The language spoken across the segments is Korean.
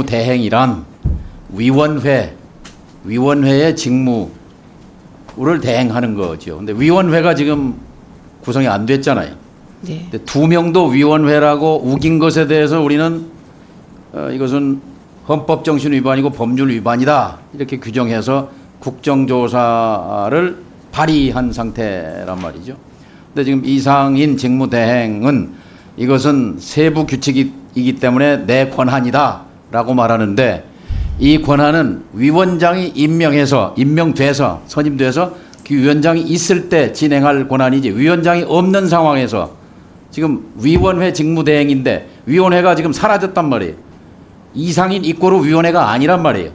대행이란 위원회의 직무를 대행하는 거죠. 근데 위원회가 지금 구성이 안 됐잖아요. 네. 근데 2명도 위원회라고 우긴 것에 대해서 우리는 이것은 헌법 정신 위반이고 법률 위반이다 이렇게 규정해서 국정조사를 발의한 상태란 말이죠. 근데 지금 이상인 직무대행은 이것은 세부 규칙이기 때문에 내 권한이다라고 말하는데, 이 권한은 위원장이 임명돼서 선임돼서 그 위원장이 있을 때 진행할 권한이지, 위원장이 없는 상황에서 지금 위원회 직무대행인데 위원회가 지금 사라졌단 말이에요. 이상인 이꼬르 위원회가 아니란 말이에요.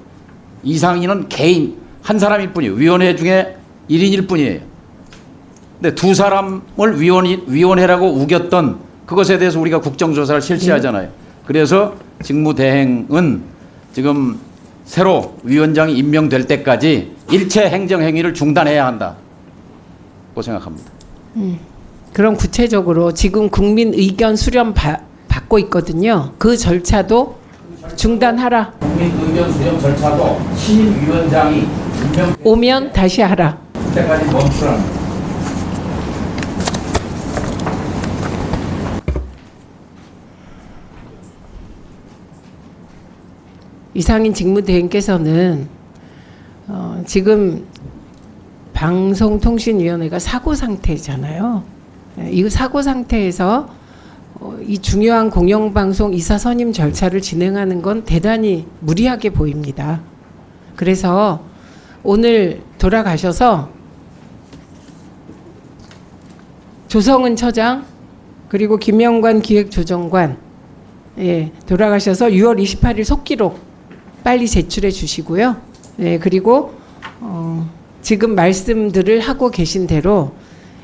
이상인은 개인 한 사람일 뿐이에요. 위원회 중에 1인일 뿐이에요. 근데 두 사람을 위원회라고 우겼던 그것에 대해서 우리가 국정조사를 실시하잖아요. 그래서 직무대행은 지금 새로 위원장이 임명될 때까지 일체 행정행위를 중단해야 한다고 생각합니다. 그럼 구체적으로 지금 국민 의견 수렴 받고 있거든요. 그 절차도 중단하라. 국민 의견 수렴 절차도 신임 위원장이 오면 다시 하라. 그때까지 멈추라는. 이상인 직무대행께서는 지금 방송통신위원회가 사고 상태잖아요. 이 사고 상태에서 이 중요한 공영방송 이사 선임 절차를 진행하는 건 대단히 무리하게 보입니다. 그래서 오늘 돌아가셔서 조성은 처장 그리고 김영관 기획조정관 돌아가셔서 6월 28일 속기록 빨리 제출해 주시고요. 그리고 지금 말씀들을 하고 계신 대로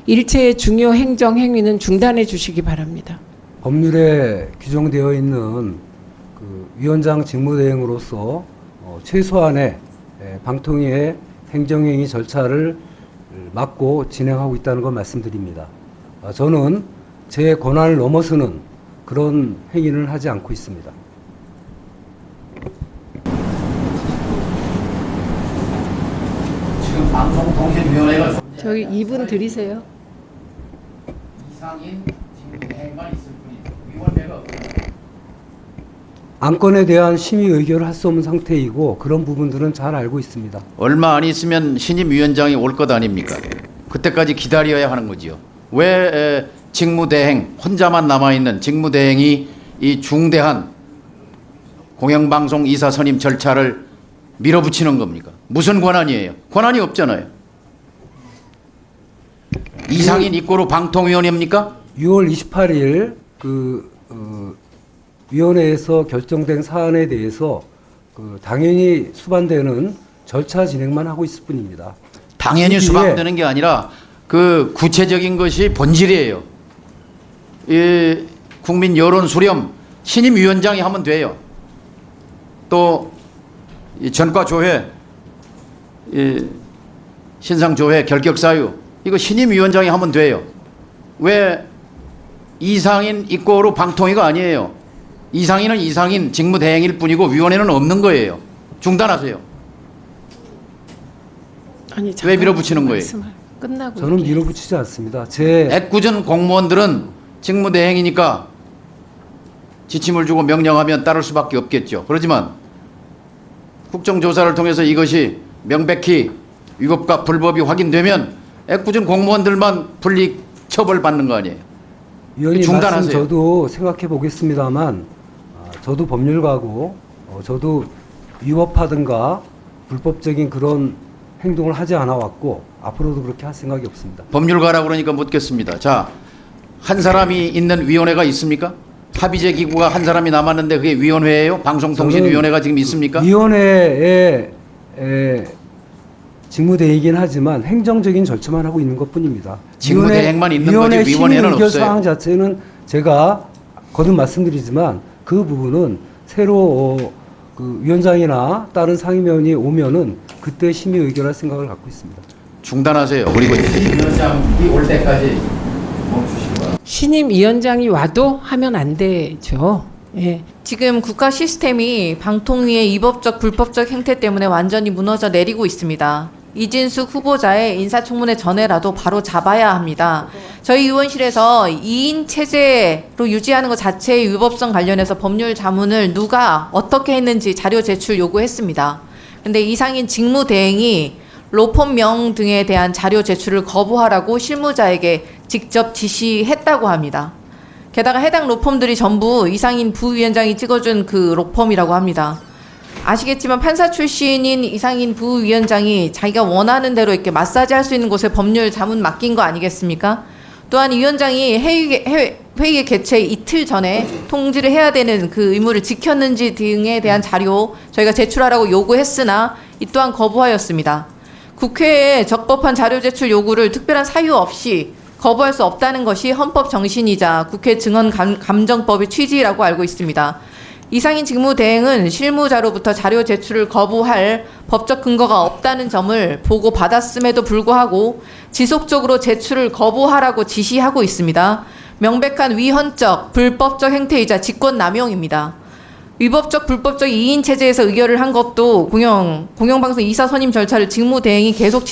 일체의 중요 행정 행위는 중단해 주시기 바랍니다. 법률에 규정되어 있는 그 위원장 직무대행으로서 최소한의 방통위의 행정행위 절차를 맡고 진행하고 있다는 걸 말씀드립니다. 저는 제 권한을 넘어서는 그런 행위를 하지 않고 있습니다. 지금 방송통신위원회가 저기 2분 드리세요. 이상인 직무대행만 있을 뿐이죠. 위원회가 없어요. 안건에 대한 심의 의결을 할 수 없는 상태이고 그런 부분들은 잘 알고 있습니다. 얼마 안 있으면 신임 위원장이 올 것 아닙니까? 그때까지 기다려야 하는 거지요. 왜 직무대행 혼자만 남아있는 직무대행이 이 중대한 공영방송 이사 선임 절차를 밀어붙이는 겁니까? 무슨 권한이에요? 권한이 없잖아요. 이상인 이꼬르 방통위원회입니까? 6월 28일 위원회에서 결정된 사안에 대해서 당연히 수반되는 절차 진행만 하고 있을 뿐입니다. 당연히 수반되는 게 아니라 그 구체적인 것이 본질이에요. 이 국민 여론 수렴 신임 위원장이 하면 돼요. 또 이 전과 조회, 이 신상 조회, 결격 사유 이거 신임 위원장이 하면 돼요. 왜 이상인 이꼬르 방통위가 아니에요. 이상인은 이상인 직무대행일 뿐이고 위원회는 없는 거예요. 중단하세요. 아니, 왜 밀어붙이는 거예요? 끝나고 저는 밀어붙이지 않습니다. 제 애꿎은 공무원들은 직무대행이니까 지침을 주고 명령하면 따를 수밖에 없겠죠. 그렇지만 국정조사를 통해서 이것이 명백히 위법과 불법이 확인되면 애꿎은 공무원들만 불이익 처벌받는 거 아니에요. 위원님 중단하세요. 말씀 저도 생각해 보겠습니다만 저도 법률가고 저도 위법하든가 불법적인 그런 행동을 하지 않아 왔고 앞으로도 그렇게 할 생각이 없습니다. 법률가라고 그러니까 묻겠습니다. 자, 한 사람이 있는 위원회가 있습니까? 합의제 기구가 한 사람이 남았는데 그게 위원회예요? 방송통신위원회가 지금 있습니까? 위원회의 직무대행이긴 하지만 행정적인 절차만 하고 있는 것뿐입니다. 직무대행만 있는 거지 위원회는 의결 없어요. 사항 자체는 제가 거듭 말씀드리지만 그 부분은 새로 그 위원장이나 다른 상임위원이 오면은 그때 심의 의결할 생각을 갖고 있습니다. 중단하세요. 그리고 위원장이 올 때까지 멈추시기 바랍니다. 신임 위원장이 와도 하면 안 되죠. 예. 지금 국가 시스템이 방통위의 위법적 불법적 행태 때문에 완전히 무너져 내리고 있습니다. 이진숙 후보자의 인사청문회 전에라도 바로 잡아야 합니다. 저희 의원실에서 2인 체제로 유지하는 것 자체의 위법성 관련해서 법률 자문을 누가 어떻게 했는지 자료 제출 요구했습니다. 근데 이상인 직무대행이 로펌명 등에 대한 자료 제출을 거부하라고 실무자에게 직접 지시했다고 합니다. 게다가 해당 로펌들이 전부 이상인 부위원장이 찍어준 그 로펌이라고 합니다. 아시겠지만 판사 출신인 이상인 부위원장이 자기가 원하는 대로 이렇게 마사지 할 수 있는 곳에 법률 자문 맡긴 거 아니겠습니까? 또한 이 위원장이 회의 개최 이틀 전에 통지를 해야 되는 그 의무를 지켰는지 등에 대한 자료 저희가 제출하라고 요구했으나 이 또한 거부하였습니다. 국회에 적법한 자료 제출 요구를 특별한 사유 없이 거부할 수 없다는 것이 헌법 정신이자 국회 증언 감정법의 취지라고 알고 있습니다. 이상인 직무대행은 실무자로부터 자료 제출을 거부할 법적 근거가 없다는 점을 보고받았음에도 불구하고 지속적으로 제출을 거부하라고 지시하고 있습니다. 명백한 위헌적, 불법적 행태이자 직권남용입니다. 위법적, 불법적 2인 체제에서 의결을 한 것도 공영방송 이사 선임 절차를 직무대행이 계속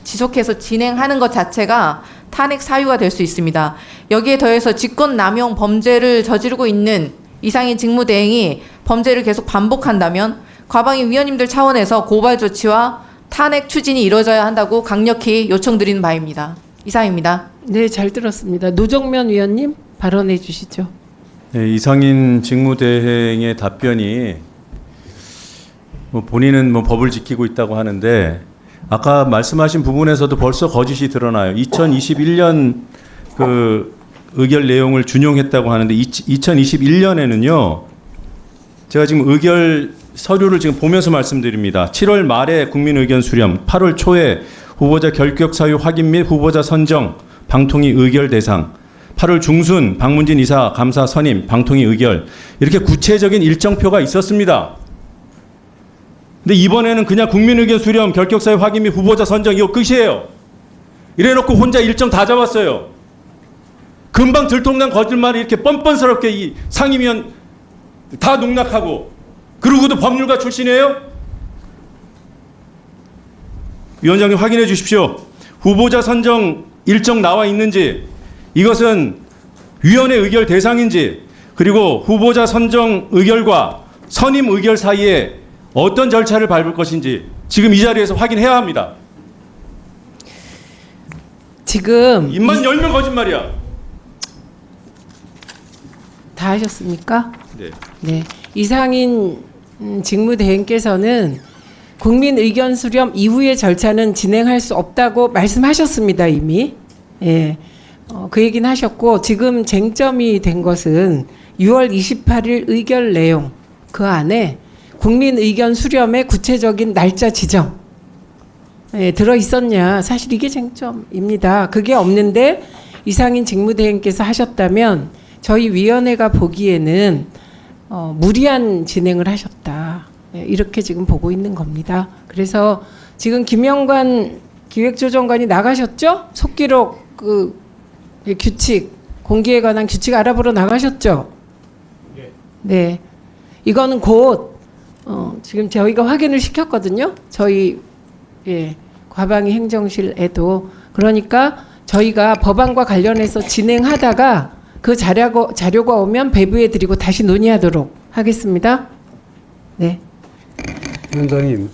지속해서 진행하는 것 자체가 탄핵 사유가 될 수 있습니다. 여기에 더해서 직권남용 범죄를 저지르고 있는 이상인 직무대행이 범죄를 계속 반복한다면 과방위 위원님들 차원에서 고발 조치와 탄핵 추진이 이루어져야 한다고 강력히 요청드리는 바입니다. 이상입니다. 네, 잘 들었습니다. 노정면 위원님 발언해 주시죠. 네, 이상인 직무대행의 답변이 본인은 법을 지키고 있다고 하는데 아까 말씀하신 부분에서도 벌써 거짓이 드러나요. 2021년 그 의결 내용을 준용했다고 하는데 2021년에는요. 제가 지금 의결 서류를 지금 보면서 말씀드립니다. 7월 말에 국민의견 수렴, 8월 초에 후보자 결격 사유 확인 및 후보자 선정, 방통위 의결 대상, 8월 중순 박문진 이사 감사 선임, 방통위 의결 이렇게 구체적인 일정표가 있었습니다. 근데 이번에는 그냥 국민의견 수렴, 결격 사유 확인 및 후보자 선정 이거 끝이에요. 이래놓고 혼자 일정 다 잡았어요. 금방 들통난 거짓말을 이렇게 뻔뻔스럽게 이 상임위원 다 농락하고 그러고도 법률가 출신이에요? 위원장님 확인해 주십시오. 후보자 선정 일정 나와 있는지 이것은 위원회 의결 대상인지 그리고 후보자 선정 의결과 선임 의결 사이에 어떤 절차를 밟을 것인지 지금 이 자리에서 확인해야 합니다. 지금 입만 열면 거짓말이야. 다 하셨습니까? 네. 네. 이상인 직무대행께서는 국민 의견 수렴 이후의 절차는 진행할 수 없다고 말씀하셨습니다, 이미. 예. 그 얘기는 하셨고 지금 쟁점이 된 것은 6월 28일 의결 내용 그 안에 국민 의견 수렴의 구체적인 날짜 지정 들어 있었냐. 사실 이게 쟁점입니다. 그게 없는데 이상인 직무대행께서 하셨다면 저희 위원회가 보기에는 무리한 진행을 하셨다. 이렇게 지금 보고 있는 겁니다. 그래서 지금 김영관 기획조정관이 나가셨죠? 속기록 그 규칙 공개에 관한 규칙 알아보러 나가셨죠? 네. 이거는 곧 지금 저희가 확인을 시켰거든요. 저희 과방위 행정실에도. 그러니까 저희가 법안과 관련해서 진행하다가 그 자료가 오면 배부해 드리고 다시 논의하도록 하겠습니다. 네. 위원장님,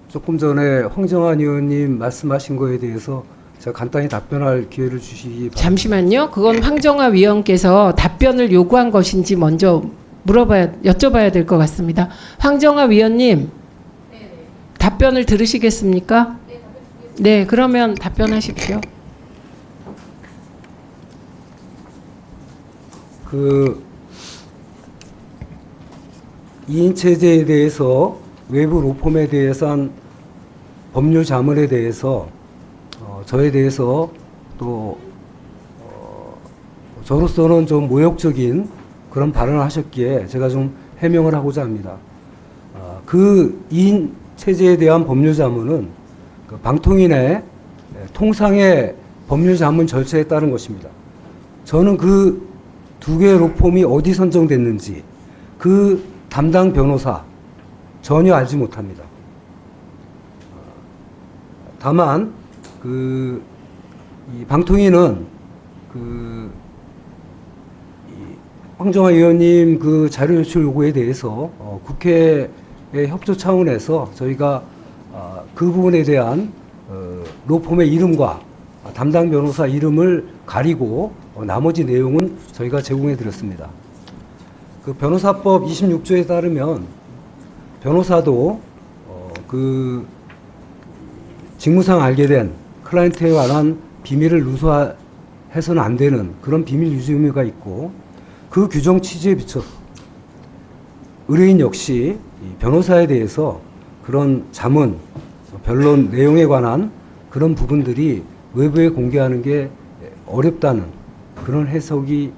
조금 전에 황정안 의원님 말씀하신 거에 대해서 제가 간단히 답변할 기회를 주시기 바랍니다. 잠시만요. 그건 황정아 위원께서 답변을 요구한 것인지 먼저 여쭤봐야 될 것 같습니다. 황정아 위원님, 답변을 들으시겠습니까? 네, 그러면 답변하십시오. 그 2인 체제에 대해서 외부 로펌에 대해서한 법률 자문에 대해서 저에 대해서 또 저로서는 좀 모욕적인 그런 발언을 하셨기에 제가 좀 해명을 하고자 합니다. 그 2인 체제에 대한 법률 자문은 그 방통위 내 통상의 법률 자문 절차에 따른 것입니다. 저는 그 두 개의 로펌이 어디 선정됐는지 그 담당 변호사 전혀 알지 못합니다. 다만 이 방통위는 황정화 의원님 그 자료 요청 요구에 대해서 국회의 협조 차원에서 저희가 그 부분에 대한 로펌의 이름과 담당 변호사 이름을 가리고 나머지 내용은 저희가 제공해 드렸습니다. 그 변호사법 26조에 따르면 변호사도 그 직무상 알게 된 클라이언트에 관한 비밀을 누수해서는 안 되는 그런 비밀 유지 의무가 있고 그 규정 취지에 비춰 의뢰인 역시 이 변호사에 대해서 그런 자문, 변론 내용에 관한 그런 부분들이 외부에 공개하는 게 어렵다는 그런 해석이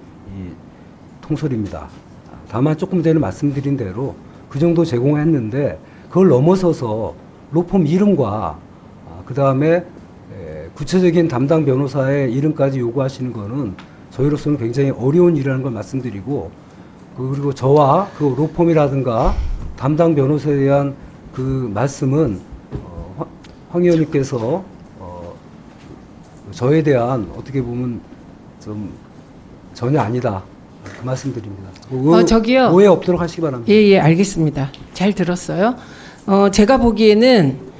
통설입니다. 다만 조금 전에 말씀드린 대로 그 정도 제공했는데 그걸 넘어서서 로펌 이름과 그 다음에 구체적인 담당 변호사의 이름까지 요구하시는 거는 저희로서는 굉장히 어려운 일이라는 걸 말씀드리고 그리고 저와 그 로펌이라든가 담당 변호사에 대한 그 말씀은 황 의원님께서 저에 대한 어떻게 보면 좀 전혀 아니다 그 말씀드립니다. 저기요. 오해 없도록 하시기 바랍니다. 예, 알겠습니다. 잘 들었어요. 제가 보기에는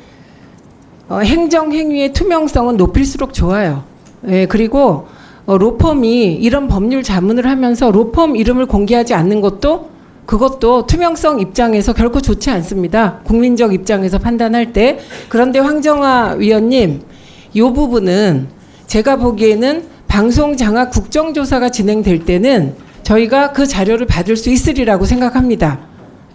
행정행위의 투명성은 높일수록 좋아요. 예, 그리고 로펌이 이런 법률 자문을 하면서 로펌 이름을 공개하지 않는 것도 그것도 투명성 입장에서 결코 좋지 않습니다. 국민적 입장에서 판단할 때. 그런데 황정화 위원님, 이 부분은 제가 보기에는 방송 장악 국정조사가 진행될 때는 저희가 그 자료를 받을 수 있으리라고 생각합니다.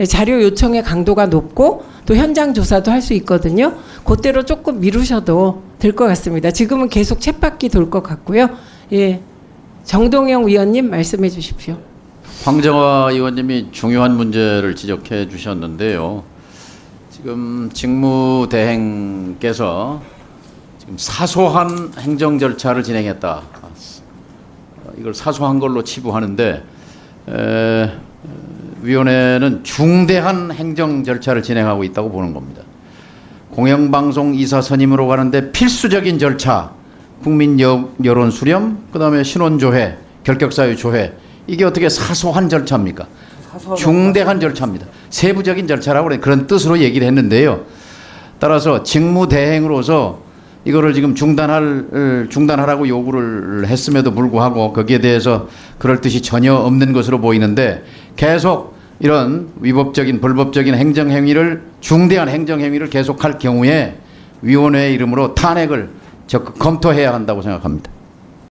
자료 요청의 강도가 높고 또 현장 조사도 할 수 있거든요. 그때로 조금 미루셔도 될 것 같습니다. 지금은 계속 쳇바퀴 돌 것 같고요. 예, 정동영 위원님 말씀해 주십시오. 황정화 의원님이 중요한 문제를 지적해 주셨는데요. 지금 직무대행께서 지금 사소한 행정 절차를 진행했다. 이걸 사소한 걸로 치부하는데 위원회는 중대한 행정 절차를 진행하고 있다고 보는 겁니다. 공영방송 이사 선임으로 가는데 필수적인 절차, 국민 여론 수렴, 그다음에 신원조회, 결격사유 조회, 이게 어떻게 사소한 절차입니까? 중대한 절차입니다. 세부적인 절차라고 그런 뜻으로 얘기를 했는데요. 따라서 직무대행으로서 이거를 지금 중단하라고 요구를 했음에도 불구하고 거기에 대해서 그럴 뜻이 전혀 없는 것으로 보이는데 계속 이런 위법적인 불법적인 행정행위를 중대한 행정행위를 계속할 경우에 위원회의 이름으로 탄핵을 적극 검토해야 한다고 생각합니다.